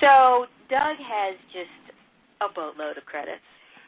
So Doug has just a boatload of credits.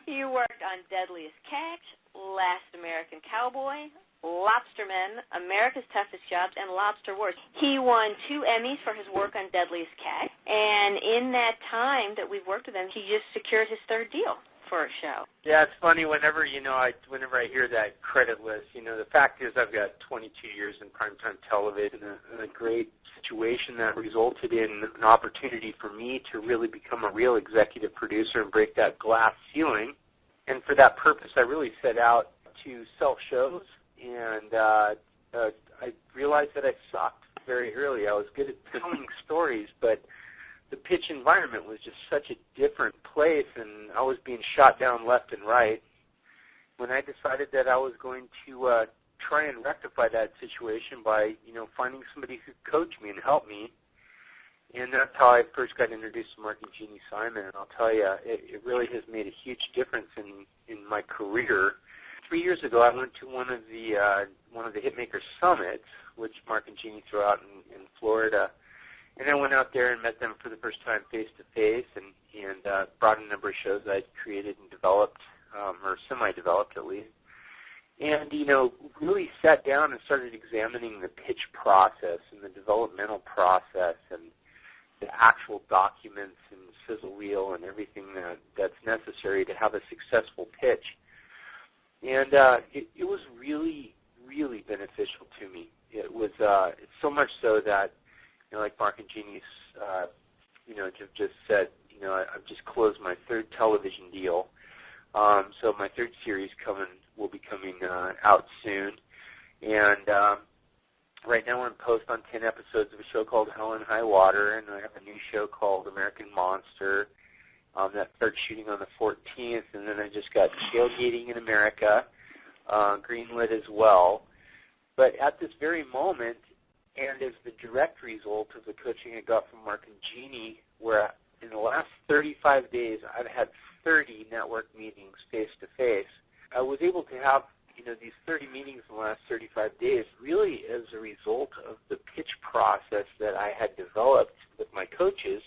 He worked on Deadliest Catch, Last American Cowboy, Lobstermen, America's Toughest Jobs, and Lobster Wars. He won 2 Emmys for his work on Deadliest Catch, and in that time that we've worked with him, he just secured his 3rd deal for a show. Yeah, it's funny whenever I hear that credit list. The fact is I've got 22 years in primetime television, and a great situation that resulted in an opportunity for me to really become a real executive producer and break that glass ceiling. And for that purpose, I really set out to sell shows, and I realized that I sucked very early. I was good at telling stories, but the pitch environment was just such a different place, and I was being shot down left and right. When I decided that I was going to try and rectify that situation by, finding somebody who could coach me and help me, and that's how I first got introduced to Mark and Jeannie Simon. And I'll tell you, it really has made a huge difference in my career. 3 years ago, I went to one of the Hitmaker Summits, which Mark and Jeannie threw out in Florida. And I went out there and met them for the first time face-to-face, and brought a number of shows I'd created and developed, or semi-developed at least. And, really sat down and started examining the pitch process and the developmental process and the actual documents and sizzle reel and everything that's necessary to have a successful pitch. And it was really, really beneficial to me. It was so much so that, like Mark and Jeannie's, just said, I've just closed my 3rd television deal. So my 3rd series will be coming out soon. And right now we're in post on 10 episodes of a show called Hell and High Water, and I have a new show called American Monster that starts shooting on the 14th. And then I just got Tailgating in America, greenlit as well. But at this very moment, and as the direct result of the coaching I got from Mark and Jeannie, where in the last 35 days I've had 30 network meetings face-to-face, I was able to have these 30 meetings in the last 35 days really as a result of the pitch process that I had developed with my coaches.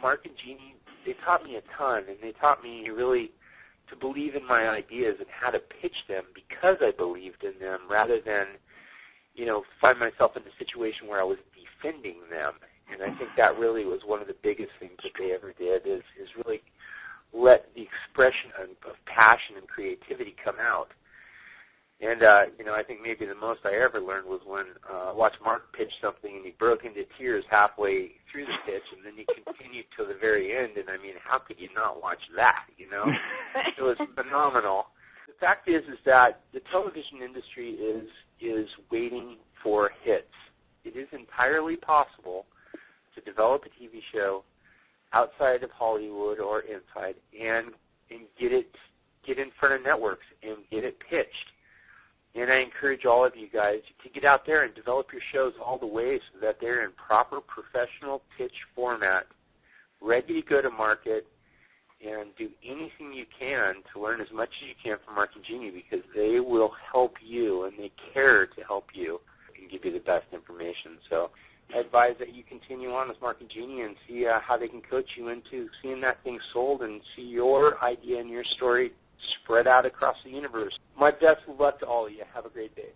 Mark and Jeannie, they taught me a ton, and they taught me really to believe in my ideas and how to pitch them because I believed in them rather than find myself in a situation where I was defending them. And I think that really was one of the biggest things that they ever did is really let the expression of passion and creativity come out. And, I think maybe the most I ever learned was when I watched Mark pitch something and he broke into tears halfway through the pitch, and then he continued till the very end. And, how could you not watch that, It was phenomenal. The fact is that the television industry is waiting for hits. It is entirely possible to develop a TV show outside of Hollywood or inside and get in front of networks and get it pitched. And I encourage all of you guys to get out there and develop your shows all the way so that they're in proper professional pitch format, ready to go to market, and do anything you can to learn as much as you can from Mark and Jeannie, because they will help you and they care to help you and give you the best information. So I advise that you continue on with Mark and Jeannie and see how they can coach you into seeing that thing sold and see your idea and your story spread out across the universe. My best of luck to all of you. Have a great day.